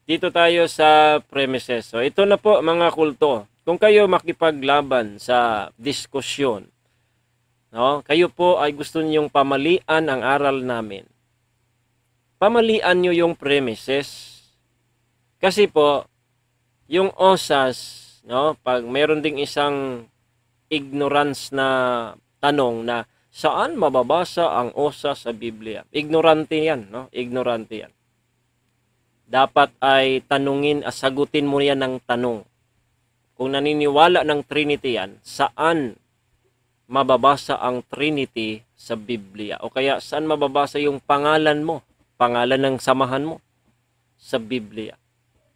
Dito tayo sa premises. So ito na po mga kulto. Kung kayo makipaglaban sa diskusyon, no? Kayo po ay gusto niyong pamalian ang aral namin. Pamalian niyo yung premises. Kasi po, yung osas, no, pag meron ding isang ignorance na tanong na saan mababasa ang osas sa Biblia? Ignorante yan, no? Ignorante yan. Dapat ay tanungin, sagutin mo yan ng tanong. Kung naniniwala ng Trinity yan, saan mababasa ang Trinity sa Biblia? O kaya saan mababasa yung pangalan mo, pangalan ng samahan mo sa Biblia?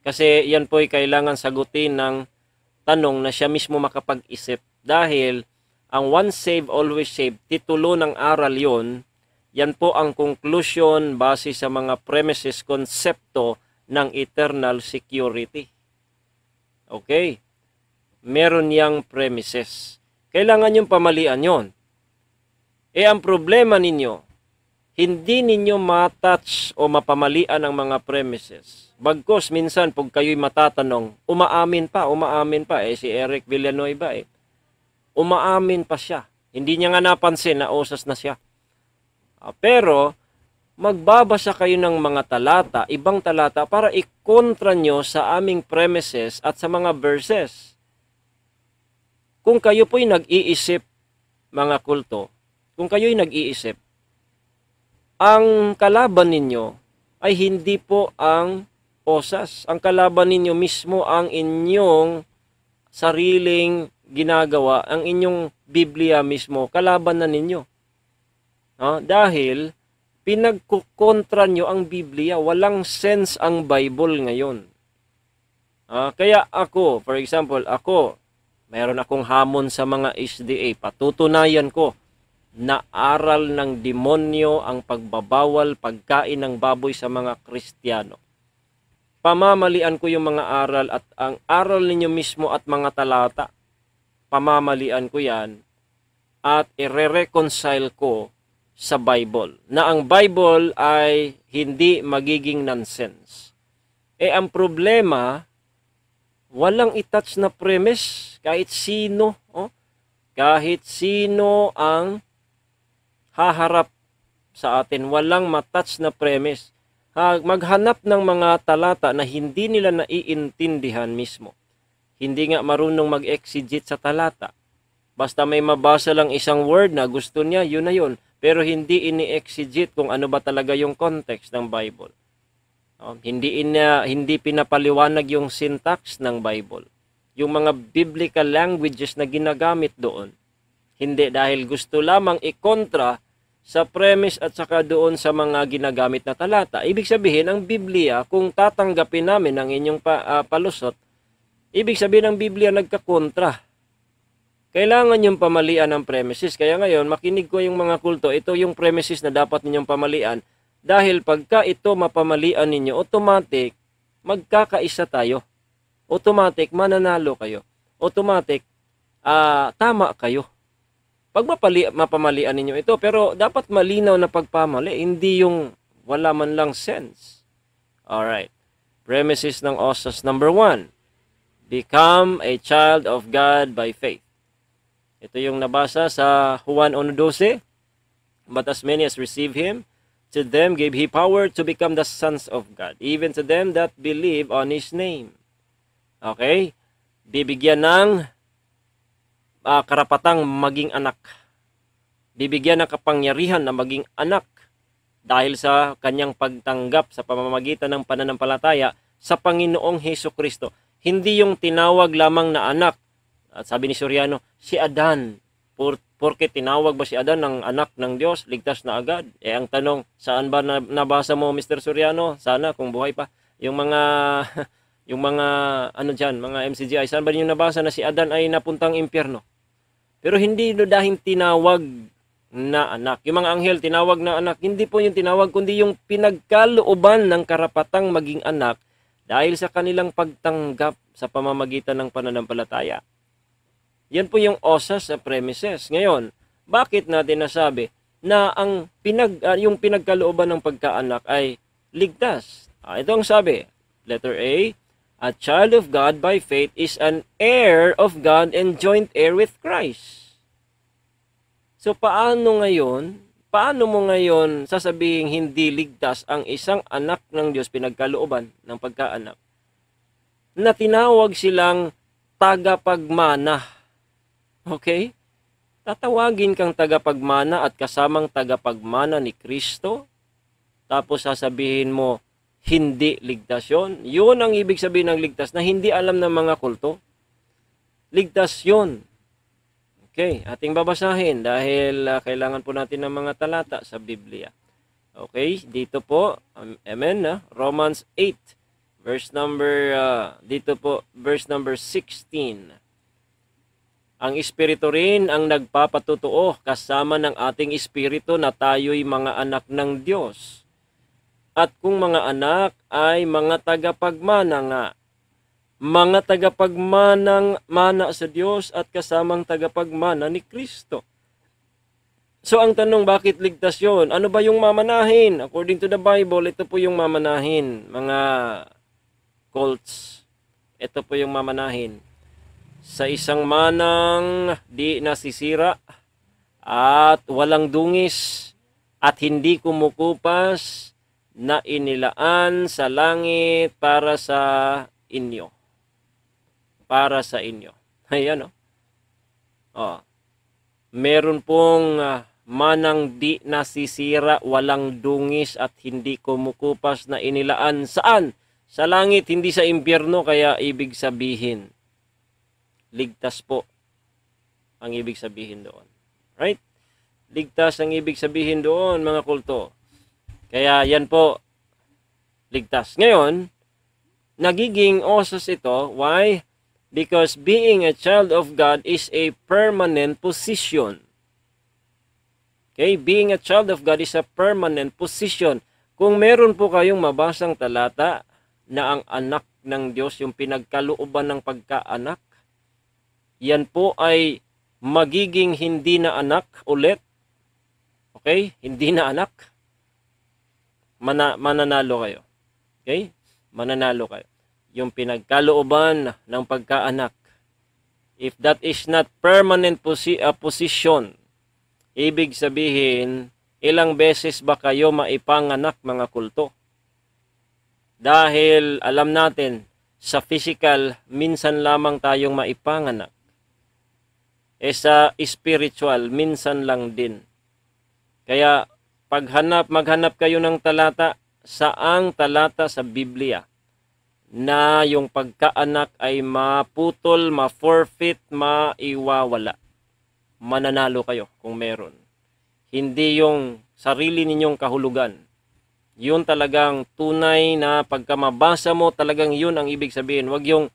Kasi yan po ay kailangan sagutin ng tanong na siya mismo makapag-isip. Dahil ang once saved, always saved, titulo ng aral yon, yan po ang conclusion base sa mga premises, konsepto ng eternal security. Okay? Meron yang premises. Kailangan yung pamalian yon. Ang problema ninyo, hindi ninyo matouch o mapamalian ang mga premises. Bagkos, minsan, pag kayo'y matatanong, umaamin pa. Si Eric Villanueva, umaamin pa siya. Hindi niya nga napansin na osas na siya. Pero, magbabasa kayo ng mga talata, ibang talata, para ikontra nyo sa aming premises at sa mga verses. Kung kayo po'y nag-iisip, mga kulto, kung kayo'y nag-iisip, ang kalaban ninyo ay hindi po ang osas. Ang kalaban ninyo mismo ang inyong sariling ginagawa, ang inyong Biblia mismo, kalaban na ninyo. Dahil, pinagkukontra nyo ang Biblia. Walang sense ang Bible ngayon. Kaya ako, for example, mayroon akong hamon sa mga SDA. Patutunayan ko na aral ng demonyo ang pagbabawal pagkain ng baboy sa mga Kristiyano. Pamamalian ko yung mga aral at ang aral ninyo mismo at mga talata. Pamamalian ko yan at i-reconcile ko sa Bible. Na ang Bible ay hindi magiging nonsense. Ang problema, walang itouch na premise. Kahit sino, kahit sino ang haharap sa atin, walang matouch na premise. Maghanap ng mga talata na hindi nila naiintindihan mismo. Hindi nga marunong mag-exegete sa talata. Basta may mabasa lang isang word na gusto niya, yun na yun. Pero hindi ini-exegete kung ano ba talaga yung context ng Bible. Hindi pinapaliwanag yung syntax ng Bible. Yung mga biblical languages na ginagamit doon. Hindi, dahil gusto lamang ikontra sa premise at saka doon sa mga ginagamit na talata. Ibig sabihin, ang Biblia, kung tatanggapin namin ang inyong palusot, ibig sabihin ang Biblia nagkakontra. Kailangan yung pamalian ng premises. Kaya ngayon, makinig ko yung mga kulto, ito yung premises na dapat ninyong pamalian. Dahil pagka ito mapamalian ninyo, automatic, magkakaisa tayo. Automatic, mananalo kayo. Automatic, tama kayo. Pag mapamalian ninyo ito, pero dapat malinaw na pagpamali, hindi yung wala man lang sense. Alright. Premises ng osas number 1. Become a child of God by faith. Ito yung nabasa sa Juan 1:12. But as many as receive Him, to them gave He power to become the sons of God, even to them that believe on His name. Okay? Bibigyan ng karapatang maging anak. Bibigyan ng kapangyarihan na maging anak dahil sa kanyang pagtanggap sa pamamagitan ng pananampalataya sa Panginoong Hesukristo. Hindi yung tinawag lamang na anak. At sabi ni Soriano, si Adan. Porke tinawag ba si Adan ng anak ng Diyos, ligtas na agad? Ang tanong, saan ba nabasa mo, Mr. Soriano? Sana kung buhay pa. Yung mga yung mga mga MCGI, saan ba niyo nabasa na si Adan ay napuntang impyerno? Pero hindi dahil tinawag na anak. Yung mga anghel tinawag na anak, hindi po yung tinawag, kundi yung pinagkalooban ng karapatang maging anak dahil sa kanilang pagtanggap sa pamamagitan ng pananampalataya. Yan po yung osas sa premises. Ngayon, bakit natin nasabi na yung pinagkalooban ng pagkaanak ay ligtas? Ito ang sabi, Letter A child of God by faith is an heir of God and joint heir with Christ. So paano mo ngayon sasabihing hindi ligtas ang isang anak ng Diyos, pinagkalooban ng pagkaanak, na tinawag silang tagapagmana? Okay? Tatawagin kang tagapagmana at kasamang tagapagmana ni Kristo, tapos sasabihin mo, hindi ligtas yun. Yun ang ibig sabihin ng ligtas na hindi alam ng mga kulto. Ligtas yun. Okay, ating babasahin dahil kailangan po natin ng mga talata sa Biblia. Okay, dito po, amen, Romans 8, verse number 16. Ang Espiritu rin ang nagpapatutuo kasama ng ating espiritu na tayo'y mga anak ng Diyos. At kung mga anak ay mga tagapagmana nga, mga tagapagmanang mana sa Diyos at kasamang tagapagmana ni Kristo. So ang tanong, bakit ligtas yun? Ano ba yung mamanahin? According to the Bible, ito po yung mamanahin, mga cults. Ito po yung mamanahin. Sa isang manang di nasisira at walang dungis at hindi kumukupas na inilaan sa langit para sa inyo. Para sa inyo. Ayan, meron pong manang di nasisira, walang dungis at hindi kumukupas na inilaan saan? Sa langit, hindi sa impyerno. Kaya ibig sabihin, ligtas po ang ibig sabihin doon. Right? Ligtas ang ibig sabihin doon, mga kulto. Kaya yan po, ligtas. Ngayon, nagiging osas ito. Why? Because being a child of God is a permanent position. Okay? Being a child of God is a permanent position. Kung meron po kayong mabasang talata na ang anak ng Diyos, yung pinagkalooban ng pagkaanak, yan po ay magiging hindi na anak ulit. Okay? Hindi na anak. Mananalo kayo. Okay? Mananalo kayo. Yung pinagkalooban ng pagkaanak. If that is not permanent position, ibig sabihin, ilang beses ba kayo maipanganak, mga kulto? Dahil alam natin, sa physical, minsan lamang tayong maipanganak. Sa spiritual, minsan lang din. Kaya, maghanap kayo ng talata, saang talata sa Biblia na yung pagkaanak ay maputol, ma-forfeit, maiwawala. Mananalo kayo kung meron. Hindi yung sarili ninyong kahulugan. Yun talagang tunay na pagka mabasa mo, talagang yun ang ibig sabihin. Huwag yung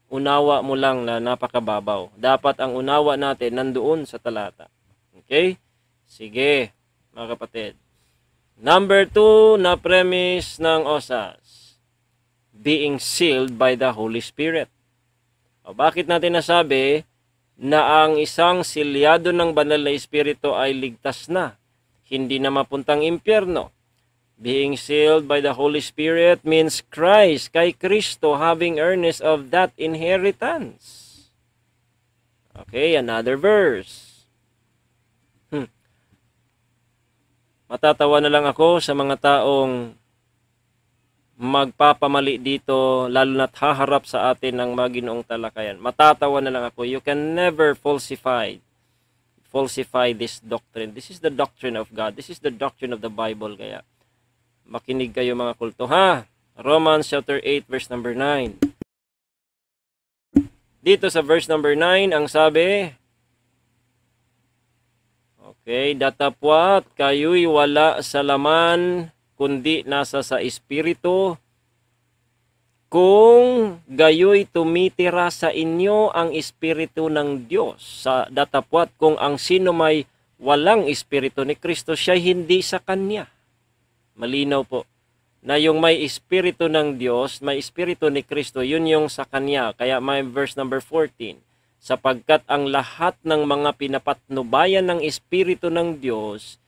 unawa mo lang na napakababaw. Dapat ang unawa natin nandoon sa talata. Okay? Sige, mga kapatid. Number 2 na premise ng osas. Being sealed by the Holy Spirit. O, bakit natin nasabi na ang isang silyado ng banal na Espiritu ay ligtas na? Hindi na mapuntang impyerno. Being sealed by the Holy Spirit means Christ, kay Kristo, having earnest of that inheritance. Okay, another verse. Matatawa na lang ako sa mga taong magpapamali dito, lalo na't haharap sa atin ng maginoong talakayan. Matatawa na lang ako. You can never falsify this doctrine. This is the doctrine of God. This is the doctrine of the Bible. Kaya makinig kayo, mga kulto, ha? Romans chapter 8 verse number 9. Dito sa verse number 9, ang sabi, okay, datapwat kayo'y wala sa laman, kundi nasa sa Espiritu, kung gayo'y tumitira sa inyo ang Espiritu ng Diyos. Sa datapwat, kung ang sino may walang Espiritu ni Kristo, siya hindi sa Kanya. Malinaw po na yung may Espiritu ng Diyos, may Espiritu ni Kristo, yun yung sa Kanya. Kaya may verse number 14, sapagkat ang lahat ng mga pinapatnubayan ng Espiritu ng Diyos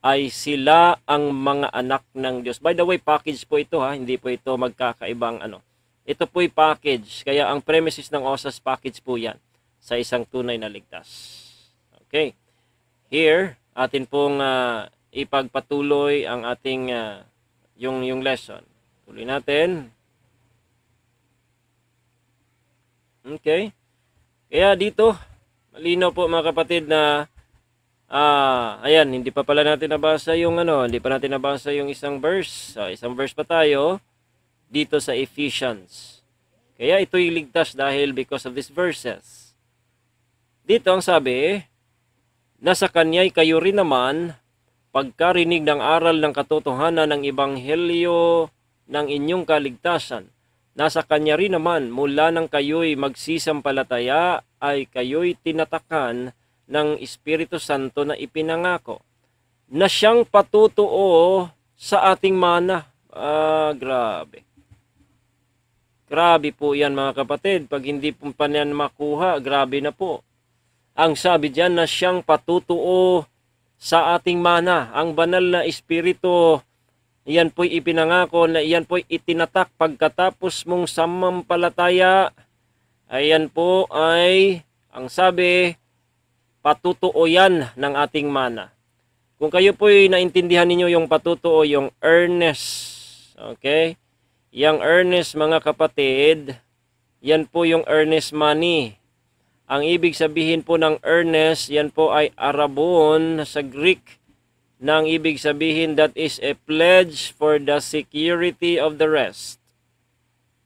ay sila ang mga anak ng Diyos. By the way, package po ito ha, hindi po ito magkakaibang ano. Ito po'y package, kaya ang premises ng OSAS package po yan sa isang tunay na ligtas. Okay, here, atin pong ipagpatuloy ang ating yung lesson. Tuloy natin. Okay, kaya dito, malinaw po mga kapatid na ayan, hindi pa pala natin nabasa yung hindi pa natin nabasa yung isang verse. So, isang verse pa tayo dito sa Ephesians. Kaya ito'y ligtas dahil because of these verses. Dito ang sabi, nasa kanya'y kayo rin naman, pagkarinig ng aral ng katotohanan ng ebanghelyo ng inyong kaligtasan. Nasa kanya rin naman, mula nang kayo'y magsisampalataya, ay kayo'y tinatakan ng Espiritu Santo na ipinangako na siyang patutuo sa ating mana. Grabe. Grabe po yan mga kapatid. Pag hindi po pa yan makuha, grabe na po. Ang sabi diyan na siyang patutuo sa ating mana. Ang banal na Espiritu, yan po'y ipinangako na yan po'y itinatak pagkatapos mong samampalataya. Ayan po ay, ang sabi, patutuo yan ng ating mana. Kung kayo po'y naintindihan ninyo yung patutuo, yung earnest, okay? Yung earnest mga kapatid, yan po yung earnest money. Ang ibig sabihin po ng earnest, yan po ay arabon sa Greek. Nang ibig sabihin that is a pledge for the security of the rest.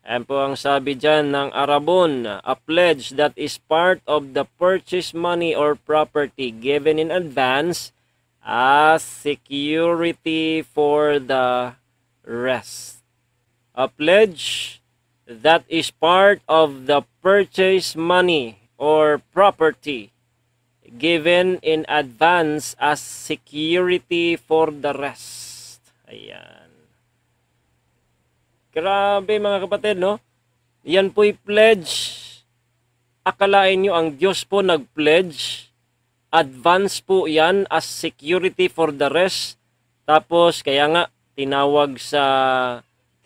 Ayan po ang sabi dyan ng arabon, a pledge that is part of the purchase money or property given in advance as security for the rest. A pledge that is part of the purchase money or property given in advance as security for the rest. Ayan. Grabe mga kapatid, no? Yan po'y pledge. Akalain nyo ang Diyos po nag-pledge. Advance po yan as security for the rest. Tapos, kaya nga, tinawag sa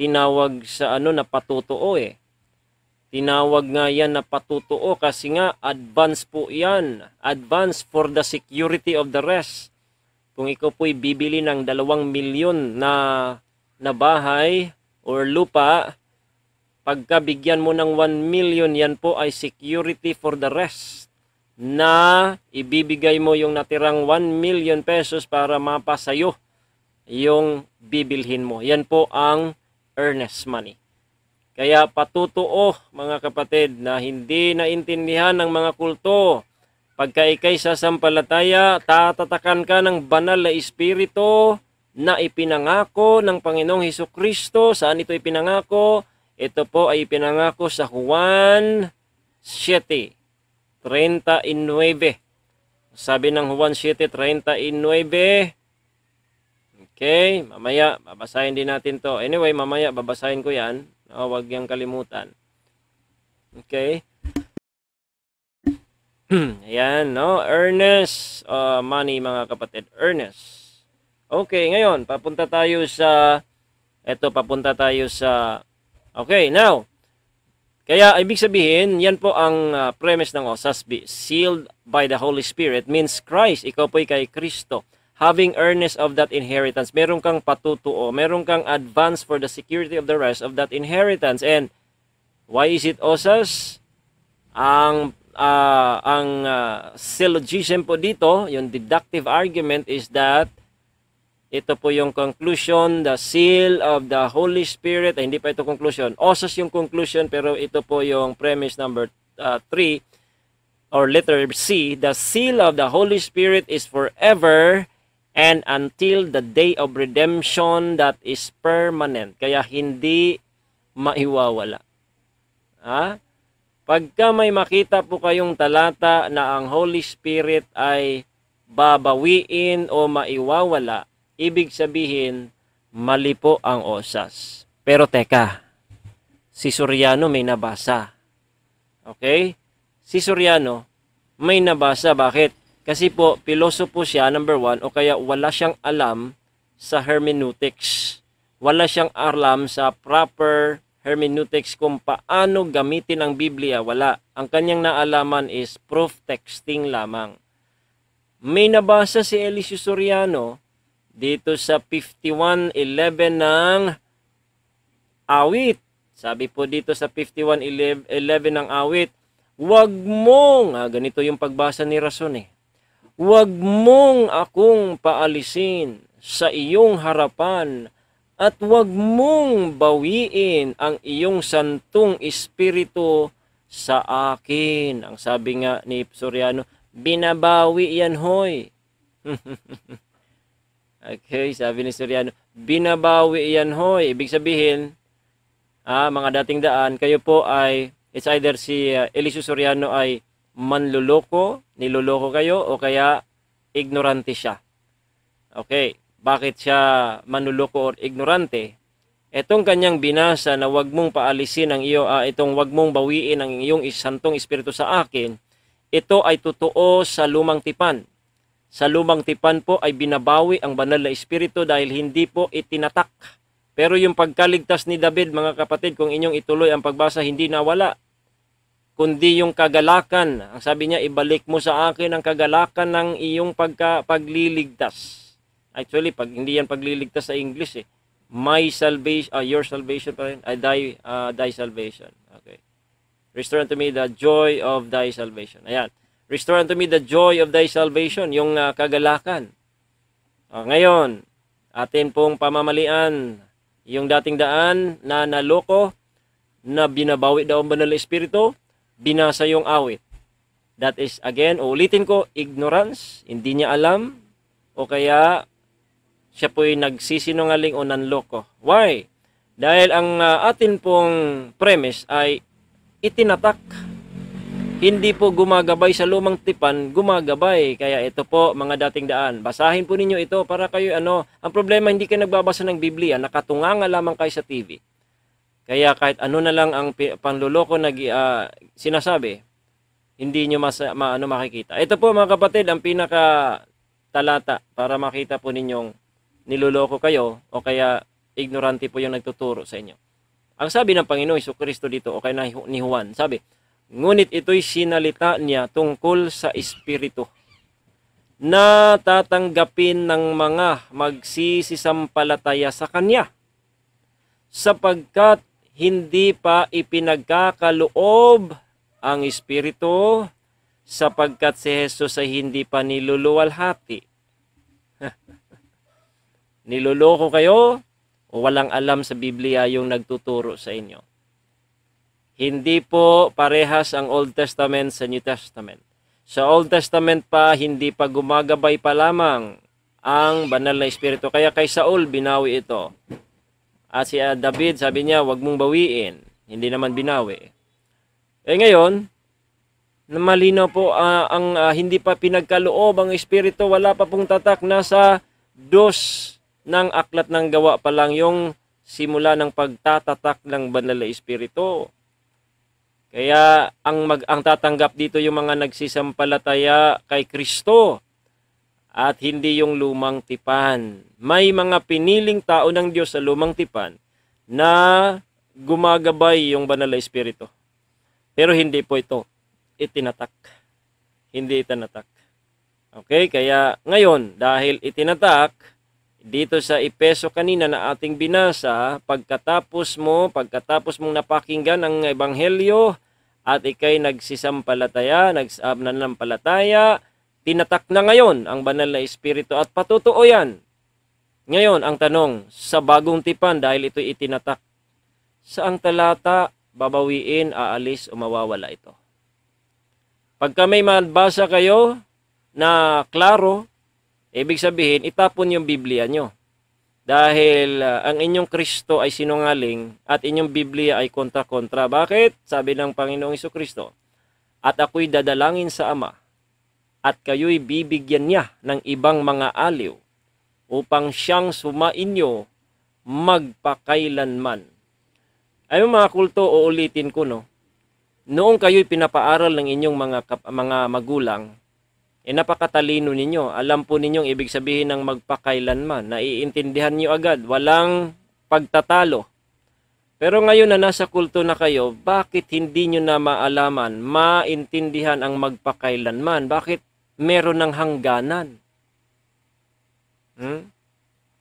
na patutuo eh. Tinawag nga yan na patutuo kasi nga, advance po yan. Advance for the security of the rest. Kung ikaw po'y bibili ng 2 milyon na bahay, or lupa, pagkabigyan mo ng 1 million, yan po ay security for the rest. Na ibibigay mo yung natirang 1 million pesos para mapasayo yung bibilhin mo. Yan po ang earnest money. Kaya patutuo mga kapatid na hindi naintindihan ng mga kulto. Pagka ikay sasampalataya, tatatakan ka ng banal na espiritu na ipinangako ng Panginoong Hesukristo. Saan ito ipinangako? Ito po ay ipinangako sa Juan 7:39. Sabi ng Juan 7:39. Okay, mamaya babasahin din natin to. Anyway, mamaya babasahin ko yan. Huwag yang kalimutan. Okay. Ayan, no? Earnest money mga kapatid. Earnest. Okay, ngayon, papunta tayo sa okay, now, kaya ibig sabihin, yan po ang premise ng OSAS, sealed by the Holy Spirit, means Christ, ikaw po'y kay Kristo, having earnest of that inheritance, meron kang patutuo, meron kang advance for the security of the rest of that inheritance. And why is it OSAS? Ang syllogism po dito, yung deductive argument is that ito po yung conclusion, the seal of the Holy Spirit. Hindi pa ito conclusion. OSAS yung conclusion, pero ito po yung premise number 3 or letter C. The seal of the Holy Spirit is forever and until the day of redemption that is permanent. Kaya hindi maiwawala. Pagka may makita po kayong talata na ang Holy Spirit ay babawiin o maiwawala, ibig sabihin, mali po ang OSAS. Pero teka, si Soriano may nabasa. Okay? Si Soriano may nabasa. Bakit? Kasi po, pilosopo siya, number one, o kaya wala siyang alam sa hermeneutics. Wala siyang alam sa proper hermeneutics kung paano gamitin ang Biblia. Wala. Ang kanyang naalaman is proof texting lamang. May nabasa si Eliseo Soriano dito sa 51:11 ng awit. Sabi po dito sa 51:11 ng awit, huwag mong, ganito yung pagbasa ni Rason huwag mong akong paalisin sa iyong harapan at huwag mong bawiin ang iyong santong espiritu sa akin. Ang sabi nga ni Soriano, binabawi yan hoy. Okay, sabi ni Soriano, binabawi yan hoy. Ibig sabihin, mga dating daan, kayo po ay, it's either si Eliseo Soriano ay manluloko, niloloko kayo, o kaya ignorante siya. Okay, bakit siya manluloko or ignorante? Etong kanyang binasa na wag mong paalisin ang itong wag mong bawiin ang iyong santong espiritu sa akin, ito ay totoo sa lumang tipan. Sa lumang tipan po ay binabawi ang banal na espiritu dahil hindi po itinatak. Pero yung pagkaligtas ni David, mga kapatid, kung inyong ituloy ang pagbasa, hindi nawala. Kundi yung kagalakan. Ang sabi niya, ibalik mo sa akin ang kagalakan ng iyong pagliligtas. Actually, hindi yan pagliligtas sa English My salvation, your salvation pa rin. Thy salvation. Okay. Restore unto me the joy of thy salvation. Ayan. Restore unto me the joy of thy salvation. Yung kagalakan. Ngayon, atin pong pamamalian, yung dating daan na naloko, na binabawi daw ang banal na espiritu, binasa yung awit. That is, again, ulitin ko, ignorance, hindi niya alam, o kaya siya po'y nagsisinungaling o nanloko. Why? Dahil ang atin pong premise ay itinatak. Hindi po gumagabay sa lumang tipan, gumagabay. Kaya ito po, mga dating daan. Basahin po ninyo ito para kayo, ang problema, hindi kayo nagbabasa ng Biblia, nakatunganga lamang kayo sa TV. Kaya kahit ano na lang ang panluloko na sinasabi, hindi nyo makikita. Ito po mga kapatid, ang pinaka talata para makita po ninyong niluloko kayo o kaya ignorante po yung nagtuturo sa inyo. Ang sabi ng Panginoong Jesucristo dito o kaya ni Juan, sabi, ngunit ito'y sinalita niya tungkol sa espiritu na tatanggapin ng mga magsisisampalataya sa Kanya sapagkat hindi pa ipinagkakaloob ang espiritu sapagkat si Jesus ay hindi pa niluluwalhati. Niloloko kayo o walang alam sa Biblia yung nagtuturo sa inyo. Hindi po parehas ang Old Testament sa New Testament. Sa Old Testament pa, hindi pa gumagabay pa lamang ang banal na espiritu. Kaya kay Saul, binawi ito. At si David, sabi niya, wag mong bawiin. Hindi naman binawi. Ngayon, malinaw po ang hindi pa pinagkaloob ang espiritu, wala pa pong tatak, nasa 2 ng aklat ng gawa pa lang yung simula ng pagtatatak ng banal na espiritu. Kaya ang tatanggap dito yung mga nagsisampalataya kay Kristo at hindi yung lumang tipan. May mga piniling tao ng Diyos sa lumang tipan na gumagabay yung banal na espiritu. Pero hindi po ito itinatak. Hindi itinatak. Okay, kaya ngayon dahil itinatak dito sa Epeso kanina na ating binasa, pagkatapos mong napakinggan ang ebanghelyo at ikay nagsisampalataya, nagnanampalataya, tinatak na ngayon ang banal na espiritu at patutuo yan. Ngayon, ang tanong, sa bagong tipan dahil ito itinatak, saang talata babawiin, aalis o mawawala ito? Pagka may mabasa kayo na klaro, ibig sabihin, itapon yung Biblia nyo. Dahil ang inyong Kristo ay sinungaling at inyong Biblia ay kontra-kontra. Bakit? Sabi ng Panginoong Jesucristo, at ako'y dadalangin sa Ama at kayo'y bibigyan niya ng ibang mga aliw upang siyang sumainyo magpakailanman. Ay mga kulto, uulitin ko, no? Noong kayo'y pinapaaral ng inyong mga magulang, napakatalino ninyo. Alam po ninyong ibig sabihin ng magpakailanman. Naiintindihan niyo agad. Walang pagtatalo. Pero ngayon na nasa kulto na kayo, bakit hindi nyo na maalaman, maintindihan ang magpakailanman? Bakit meron ng hangganan?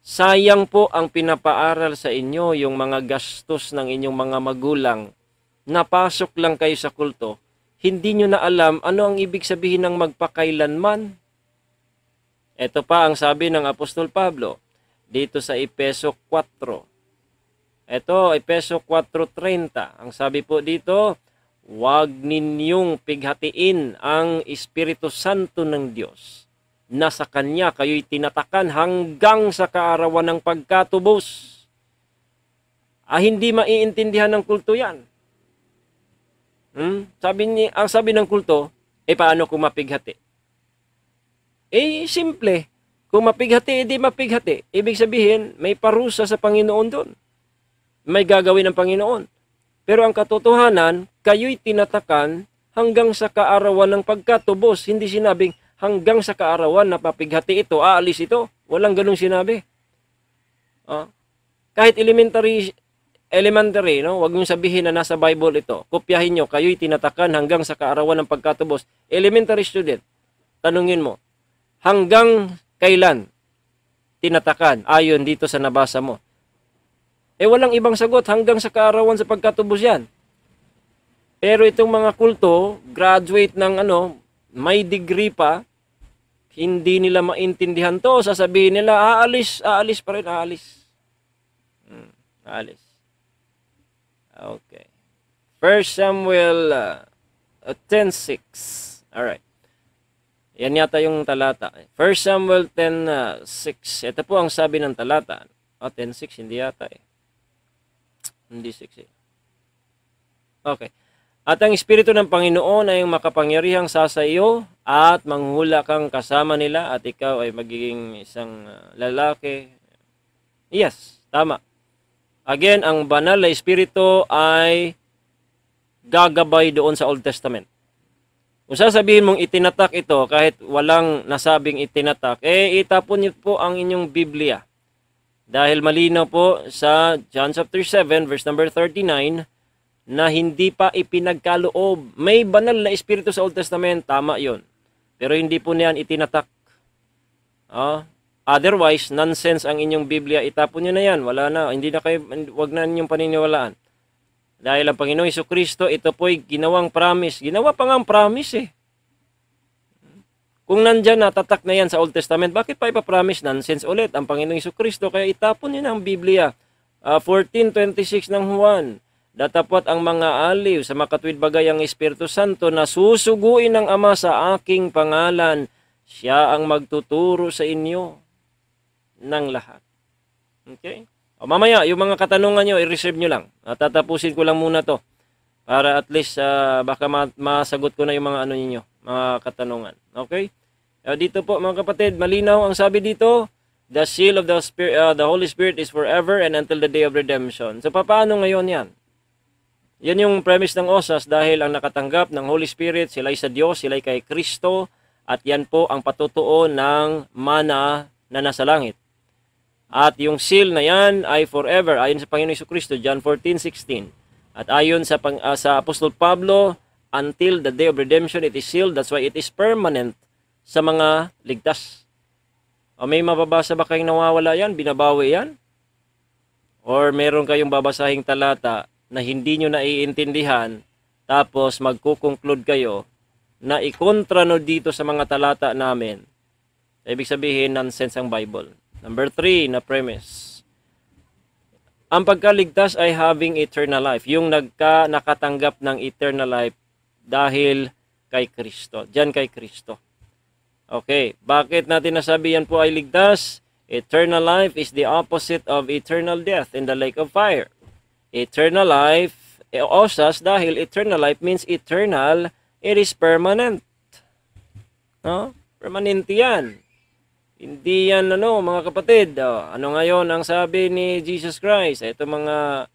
Sayang po ang pinapaaral sa inyo, yung mga gastos ng inyong mga magulang. Napasok lang kayo sa kulto, hindi nyo na alam ano ang ibig sabihin ng magpakailanman. Ito pa ang sabi ng Apostol Pablo dito sa Efeso 4. Ito, Efeso 4:30. Ang sabi po dito, huwag ninyong pighatiin ang Espiritu Santo ng Diyos na sa Kanya kayo'y tinatakan hanggang sa kaarawan ng pagkatubos. Hindi maiintindihan ng kulto yan. Ang sabi ng kulto, paano kung mapighati? Simple. Kung mapighati, di mapighati. Ibig sabihin, may parusa sa Panginoon doon. May gagawin ng Panginoon. Pero ang katotohanan, kayo'y tinatakan hanggang sa kaarawan ng pagkatubos. Hindi sinabing hanggang sa kaarawan na papighati ito, aalis ito. Walang ganung sinabi. Kahit elementary, no? Huwag niyong sabihin na nasa Bible ito. Kopyahin nyo, kayo'y tinatakan hanggang sa kaarawan ng pagkatubos. Elementary student, tanungin mo, hanggang kailan tinatakan ayon dito sa nabasa mo? Walang ibang sagot, hanggang sa kaarawan sa pagkatubos yan. Pero itong mga kulto, graduate ng may degree pa, hindi nila maintindihan to. Sasabihin nila, aalis pa rin, aalis. Aalis. Okay. 1 Samuel 10:6. Alright. Yan yata yung talata. 1 Samuel 10:6. Ito po ang sabi ng talata. 10:6, hindi yata Hindi 6 Okay. At ang Espiritu ng Panginoon ay makapangyarihang sasa iyo at manghula kang kasama nila at ikaw ay magiging isang lalaki. Yes, tama. Again, ang banal na Espiritu ay gagabay doon sa Old Testament. Kung sasabihin mong itinatak ito kahit walang nasabing itinatak, itapon niyo po ang inyong Biblia. Dahil malinaw po sa John chapter 7 verse number 39 na hindi pa ipinagkaloob. May banal na Espiritu sa Old Testament, tama yon. Pero hindi po niyan itinatak. Otherwise, nonsense ang inyong Biblia, itapon nyo na yan. Wala na, hindi na kayo, wag na ninyong paniniwalaan. Dahil ang Panginoong Jesucristo, ito po'y ginawang promise. Ginawa pa nga ang promise Kung nandyan na, tatak na yan sa Old Testament, bakit pa ipapromise? Nonsense ulit ang Panginoong Jesucristo. Kaya itapon niyo na ang Biblia. 14:26 ng Juan. Datapwat ang mga aliw sa makatwid bagay ang Espiritu Santo na susuguin ng Ama sa aking pangalan. Siya ang magtuturo sa inyo ng lahat. Okay? Mamaya, yung mga katanungan nyo, i-reserve nyo lang. Tatapusin ko lang muna to. Para at least baka masagot ko na yung mga ninyo, mga katanungan. Okay? Dito po mga kapatid, malinaw ang sabi dito, the seal of the Spirit, the Holy Spirit is forever and until the day of redemption. So paano ngayon yan? Yan yung premise ng OSAS dahil ang nakatanggap ng Holy Spirit, sila'y sa Diyos, sila'y kay Kristo, at yan po ang patutuo ng mana na nasa langit. At yung seal na yan ay forever, ayon sa Panginoon Jesucristo, John 14:16. At ayon sa Apostol Pablo, until the day of redemption, it is sealed. That's why it is permanent sa mga ligtas. May mababasa ba kayong nawawala yan? Binabawi yan? Or meron kayong babasahing talata na hindi nyo naiintindihan, tapos magkukonklud kayo na ikontra no dito sa mga talata namin. Ibig sabihin, nonsense ang Bible. Number 3 na premise. Ang pagkaligtas ay having eternal life. Yung nakatanggap ng eternal life dahil kay Kristo. Diyan kay Kristo. Okay, bakit natin nasabi yan po ay ligtas? Eternal life is the opposite of eternal death in the lake of fire. Eternal life, osas, dahil eternal life means eternal, it is permanent. No? Permanente yan. Hindi yan, mga kapatid. Ano ngayon ang sabi ni Jesus Christ? Ito mga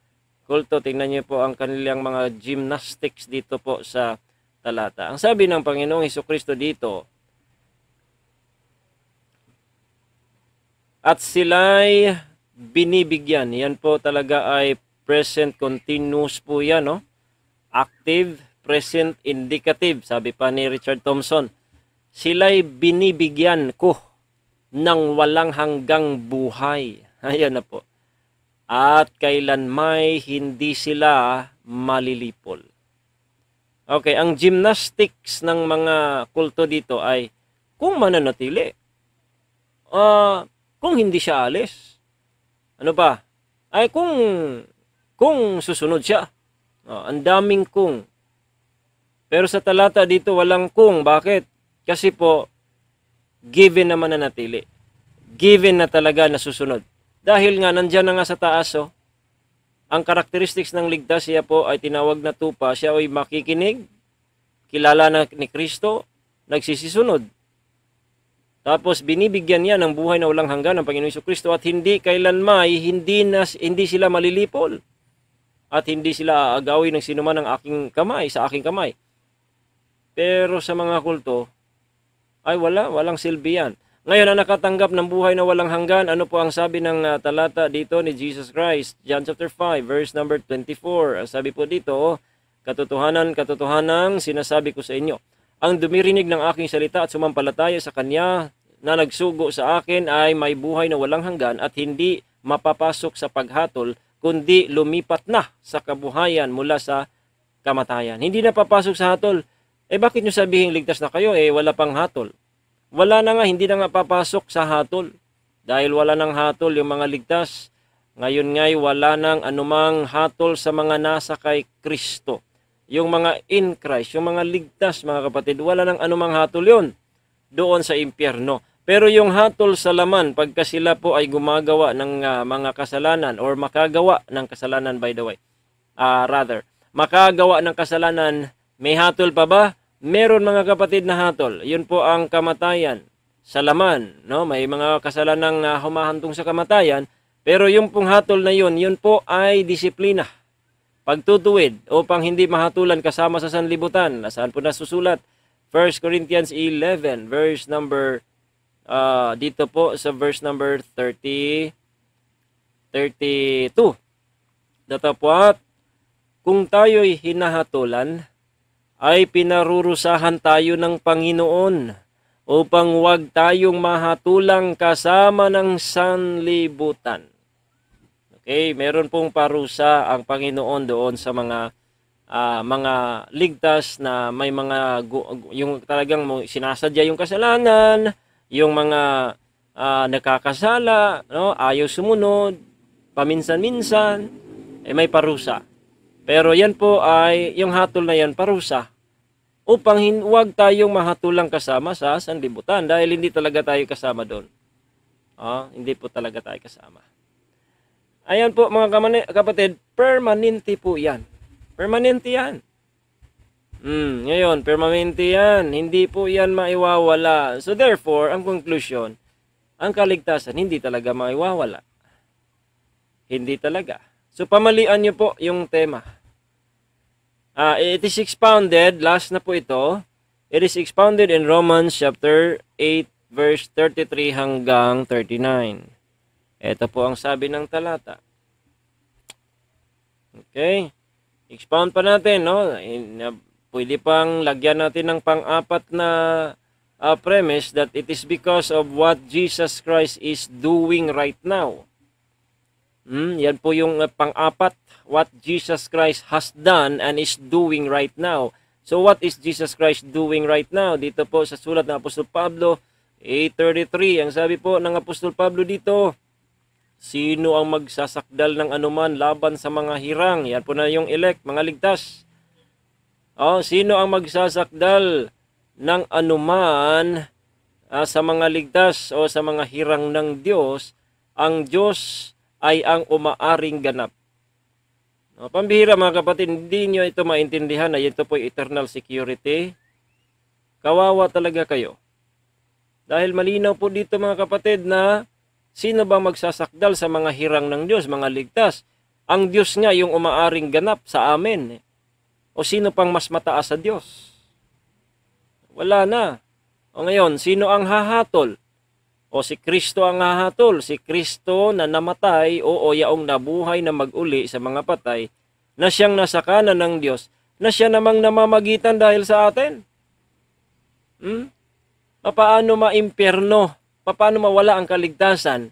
kulto, tingnan niyo po ang kanilang mga gymnastics dito po sa talata. Ang sabi ng Panginoong Hesukristo dito, At sila'y binibigyan. Yan po talaga ay present continuous po yan, no? Active, present, indicative. Sabi pa ni Richard Thompson, sila'y binibigyan ko ng walang hanggang buhay. Ayan na po. At kailanmay hindi sila malilipol. Okay, ang gymnastics ng mga kulto dito ay kung mananatili. Kung hindi siya alis. Ano ba? Ay kung susunod siya. Ang daming kung. Pero sa talata dito walang kung. Bakit? Kasi po, given na mananatili. Given na talaga na susunod. Dahil nga, nandyan na nga sa taas, ang characteristics ng ligtas, siya po ay tinawag na tupa. Siya ay makikinig, kilala na ni Kristo, nagsisisunod. Tapos binibigyan niya ng buhay na walang hanggan ng Panginoon Kristo at hindi kailanmay, hindi sila malilipol. At hindi sila aagawin ng sinuman ng aking kamay, sa aking kamay. Pero sa mga kulto, ay walang silbi yan. Ngayon, ang nakatanggap ng buhay na walang hanggan, ano po ang sabi ng talata dito ni Jesus Christ? John chapter 5, verse number 24. Ang sabi po dito, katotohanan, sinasabi ko sa inyo, ang dumirinig ng aking salita at sumampalataya sa Kanya na nagsugo sa akin ay may buhay na walang hanggan at hindi mapapasok sa paghatol, kundi lumipat na sa kabuhayan mula sa kamatayan. Hindi na papasok sa hatol. Bakit nyo sabihin ligtas na kayo? Wala pang hatol. Wala na nga, hindi na nga papasok sa hatol. Dahil wala nang hatol yung mga ligtas. Ngayon nga'y wala nang anumang hatol sa mga nasa kay Kristo. Yung mga in Christ, yung mga ligtas, mga kapatid, wala nang anumang hatol yun doon sa impyerno. Pero yung hatol sa laman, pagka sila po ay gumagawa ng mga kasalanan or makagawa ng kasalanan, by the way. Makagawa ng kasalanan, may hatol pa ba? Meron mga kapatid na hatol. Yun po ang kamatayan sa laman. No? May mga kasalanang humahantong sa kamatayan. Pero yung pong hatol na yun po ay disiplina. Pagtutuwid upang hindi mahatulan kasama sa sanlibutan. Nasaan po nasusulat? 1 Corinthians 11, verse number, dito po sa verse number 32. Datapwat, kung tayo'y hinahatulan, ay pinarurusahan tayo ng Panginoon upang huwag tayong mahatulang kasama ng sanlibutan. Okay, meron pong parusa ang Panginoon doon sa mga ligtas na may mga yung talagang sinasadya yung kasalanan, yung mga nakakasala, no, ayaw sumunod, paminsan-minsan, may parusa. Pero yan po ay, yung hatol na yan, parusa. Upang huwag tayong mahatulang kasama sa sanlibutan. Dahil hindi talaga tayo kasama doon. Hindi po talaga tayo kasama. Ayan po mga kapatid, permanente po yan. Permanente yan. Ngayon, permanente yan. Hindi po yan maiwawala. So therefore, ang conclusion, ang kaligtasan, hindi talaga maiwawala. Hindi talaga. So, pamalian nyo po yung tema. It is expounded, last na po ito, it is expounded in Romans chapter 8, verse 33 hanggang 39. Ito po ang sabi ng talata. Okay. Expound pa natin, no? Pwede pang lagyan natin ng pang-apat na premise that it is because of what Jesus Christ is doing right now. Yan po yung pang-apat, what Jesus Christ has done and is doing right now. So what is Jesus Christ doing right now? Dito po sa sulat ng Apostol Pablo, 8:33, ang sabi po ng Apostol Pablo dito, sino ang magsasakdal ng anuman laban sa mga hirang? Yan po na yung elect, mga ligtas. Sino ang magsasakdal ng anuman sa mga ligtas o sa mga hirang ng Diyos? Ang Diyos ay ang umaaring ganap. Pambihira mga kapatid, hindi nyo ito maintindihan na ito po eternal security. Kawawa talaga kayo. Dahil malinaw po dito mga kapatid na sino ba magsasakdal sa mga hirang ng Diyos, mga ligtas? Ang Diyos nga yung umaaring ganap sa amin. O sino pang mas mataas sa Diyos? Wala na. O ngayon, sino ang hahatol? O si Kristo ang hahatol, si Kristo na namatay o yaong nabuhay na mag-uli sa mga patay, na siyang nasa kanan ng Diyos, na siya namang namamagitan dahil sa atin. Paano maimpyerno? Paano mawala ang kaligtasan?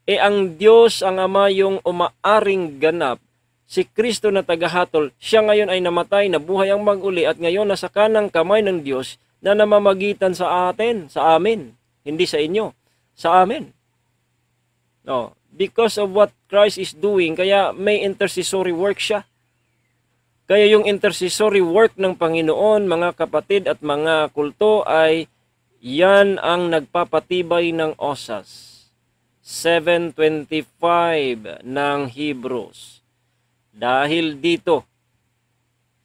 Ang Diyos, ang Ama, yung umaaring ganap, si Kristo na tagahatol, siya ngayon ay namatay, nabuhay ang mag-uli, at ngayon nasa kanang kamay ng Diyos na namamagitan sa atin, sa amin. Hindi sa inyo, sa amin. No, because of what Christ is doing, kaya may intercessory work siya. Kaya yung intercessory work ng Panginoon, mga kapatid at mga kulto, ay yan ang nagpapatibay ng osas. 7:25 ng Hebrews. Dahil dito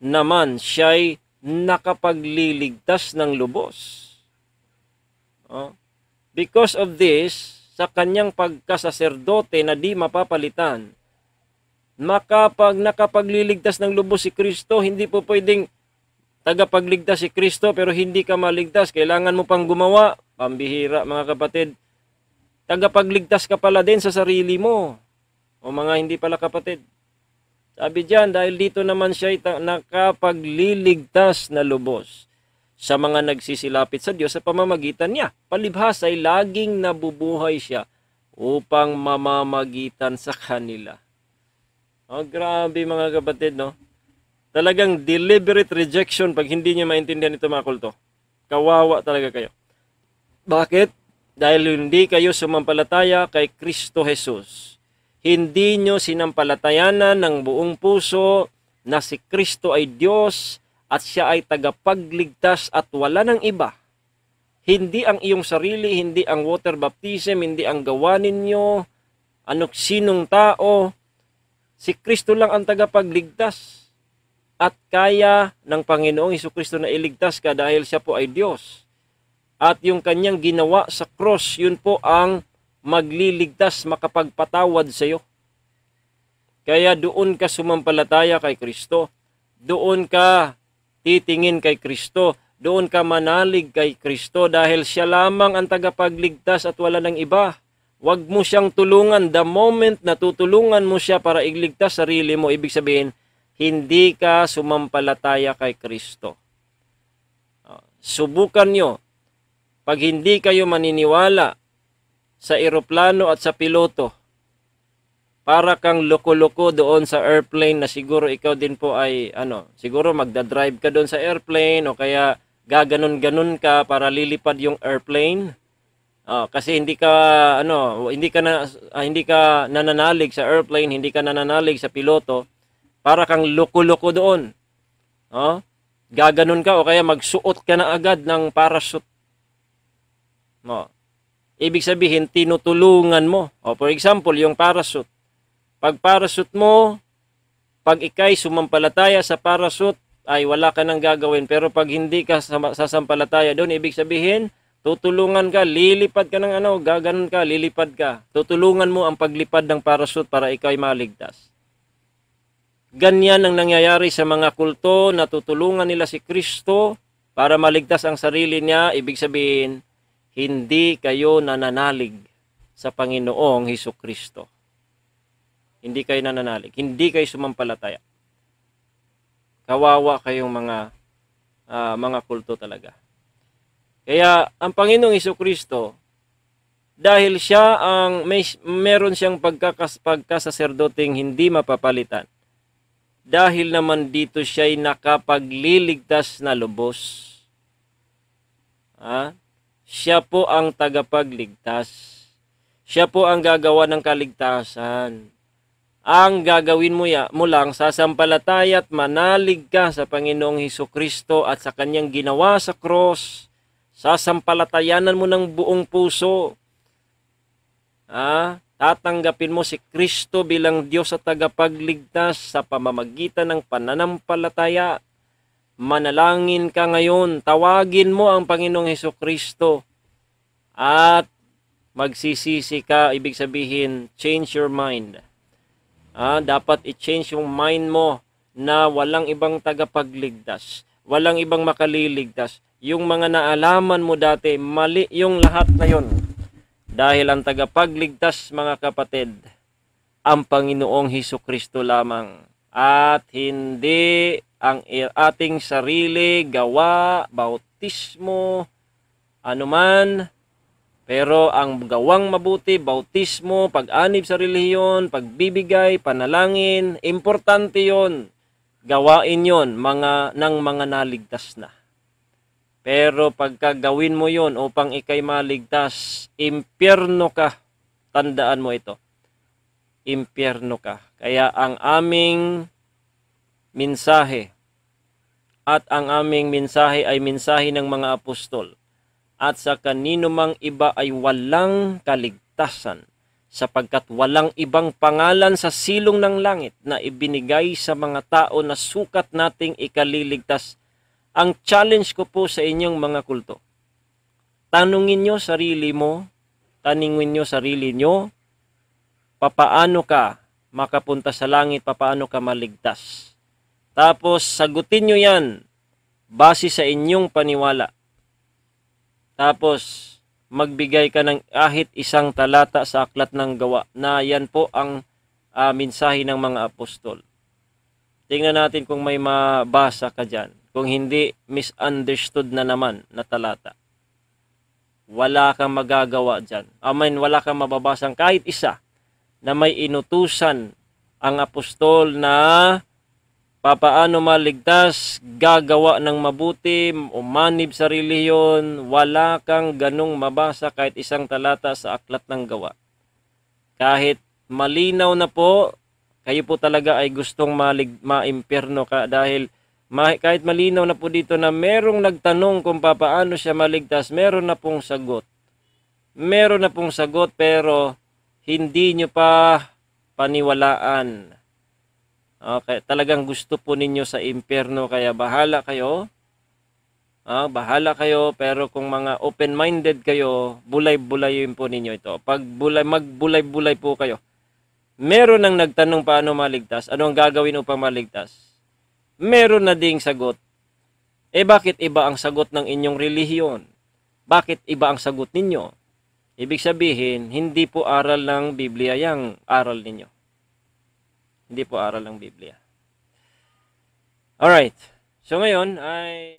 naman siya'y nakapagliligtas ng lubos. Because of this, sa kanyang pagkasaserdote na di mapapalitan, nakapagliligtas ng lubos si Kristo. Hindi po pwedeng tagapagligtas si Kristo pero hindi ka maligtas. Kailangan mo pang gumawa. Pambihira, mga kapatid. Tagapagligtas ka pala din sa sarili mo. O mga hindi pala kapatid. Sabi diyan, dahil dito naman siya nakapagliligtas na lubos sa mga nagsisilapit sa Diyos sa pamamagitan niya. Palibhas ay laging nabubuhay siya upang mamamagitan sa kanila. Grabe mga kapatid, no? Talagang deliberate rejection pag hindi niyo maintindihan ito, mga kulto. Kawawa talaga kayo. Bakit? Dahil hindi kayo sumampalataya kay Kristo Jesus. Hindi nyo sinampalatayanan ng buong puso na si Kristo ay Diyos at siya ay tagapagligtas at wala ng iba. Hindi ang iyong sarili, hindi ang water baptism, hindi ang gawa ninyo, sinong tao. Si Kristo lang ang tagapagligtas. At kaya ng Panginoong Hesukristo na iligtas ka dahil siya po ay Diyos. At yung kanyang ginawa sa cross, yun po ang magliligtas, makapagpatawad sa iyo. Kaya doon ka sumampalataya kay Kristo. Doon ka titingin kay Kristo. Doon ka manalig kay Kristo dahil siya lamang ang tagapagligtas at wala ng iba. Huwag mo siyang tulungan. The moment na tutulungan mo siya para igligtas sarili mo, ibig sabihin, hindi ka sumampalataya kay Kristo. Subukan nyo. Pag hindi kayo maniniwala sa eroplano at sa piloto, para kang loko-loko doon sa airplane na siguro ikaw din po ay siguro magdadrive ka doon sa airplane o kaya gaganon-ganon ka para lilipad yung airplane. Kasi hindi ka nananalig sa airplane, hindi ka nananalig sa piloto, para kang loko-loko doon. Gaganon ka o kaya magsuot ka na agad ng parachute. Ibig sabihin tinutulungan mo. For example, yung parachute. Pag parachute mo, pag ikay sumampalataya sa parachute, ay wala ka nang gagawin. Pero pag hindi ka sasampalataya doon, ibig sabihin, tutulungan ka, lilipad ka ng gaganon ka, lilipad ka. Tutulungan mo ang paglipad ng parachute para ikaw ay maligtas. Ganyan ang nangyayari sa mga kulto na tutulungan nila si Kristo para maligtas ang sarili niya. Ibig sabihin, hindi kayo nananalig sa Panginoong Hesukristo. Hindi kayo nananalig. Hindi kayo sumampalataya. Kawawa kayong mga kulto talaga. Kaya ang Panginoong Hesukristo, dahil siya meron siyang pagkasaserdoteng hindi mapapalitan. Dahil naman dito siya'y nakapagliligtas na lubos. Siya po ang tagapagligtas. Siya po ang gagawa ng kaligtasan. Ang gagawin mo lang, sasampalataya at manalig ka sa Panginoong Hesukristo at sa kanyang ginawa sa cross. Sasampalatayanan mo ng buong puso. Tatanggapin mo si Kristo bilang Diyos at tagapagligtas sa pamamagitan ng pananampalataya. Manalangin ka ngayon, tawagin mo ang Panginoong Hesukristo at magsisisi ka, ibig sabihin, change your mind. Dapat i-change yung mind mo na walang ibang tagapagligtas, walang ibang makaliligtas. Yung mga naalaman mo dati, mali yung lahat na yun. Dahil ang tagapagligtas, mga kapatid, ang Panginoong Hesukristo lamang. At hindi ang ating sarili, gawa, bautismo, anuman. Pero ang gawang mabuti, bautismo, pag-anib sa relihiyon, pagbibigay, panalangin, importante yon. Gawain yon ng mga naligtas na. Pero pagka gawin mo yon upang ikay maligtas, impyerno ka. Tandaan mo ito. Impyerno ka. Kaya ang aming mensahe at ang aming mensahe ay mensahe ng mga apostol. At sa kanino mang iba ay walang kaligtasan, sapagkat walang ibang pangalan sa silong ng langit na ibinigay sa mga tao na sukat nating ikaliligtas. Ang challenge ko po sa inyong mga kulto, tanungin nyo sarili mo, tanungin nyo sarili nyo, papaano ka makapunta sa langit, papaano ka maligtas. Tapos sagutin nyo yan base sa inyong paniwala. Tapos magbigay ka ng kahit isang talata sa Aklat ng Gawa na yan po ang mensahe ng mga apostol. Tingnan natin kung may mabasa ka dyan. Kung hindi, misunderstood na naman na talata. Wala kang magagawa dyan. Wala kang mababasang kahit isa na may inutusan ang apostol na papaano maligtas, gagawa ng mabuti, umanib sa relihiyon. Wala kang ganong mabasa kahit isang talata sa Aklat ng Gawa. Kahit malinaw na po, kayo po talaga ay gustong maimpyerno ka dahil kahit malinaw na po dito na merong nagtanong kung paano siya maligtas, meron na pong sagot. Meron na pong sagot pero hindi nyo pa paniwalaan. Okay, talagang gusto po ninyo sa impyerno kaya bahala kayo. Bahala kayo pero kung mga open-minded kayo, bulay-bulayin po ninyo ito. Pag magbulay-bulay po kayo. Meron nang nagtanong paano maligtas, ano ang gagawin upang maligtas? Meron na ding sagot. Bakit iba ang sagot ng inyong relihiyon? Bakit iba ang sagot ninyo? Ibig sabihin, hindi po aral ng Biblia yang aral ninyo. Hindi po aral ng Biblia. Alright. So ngayon ay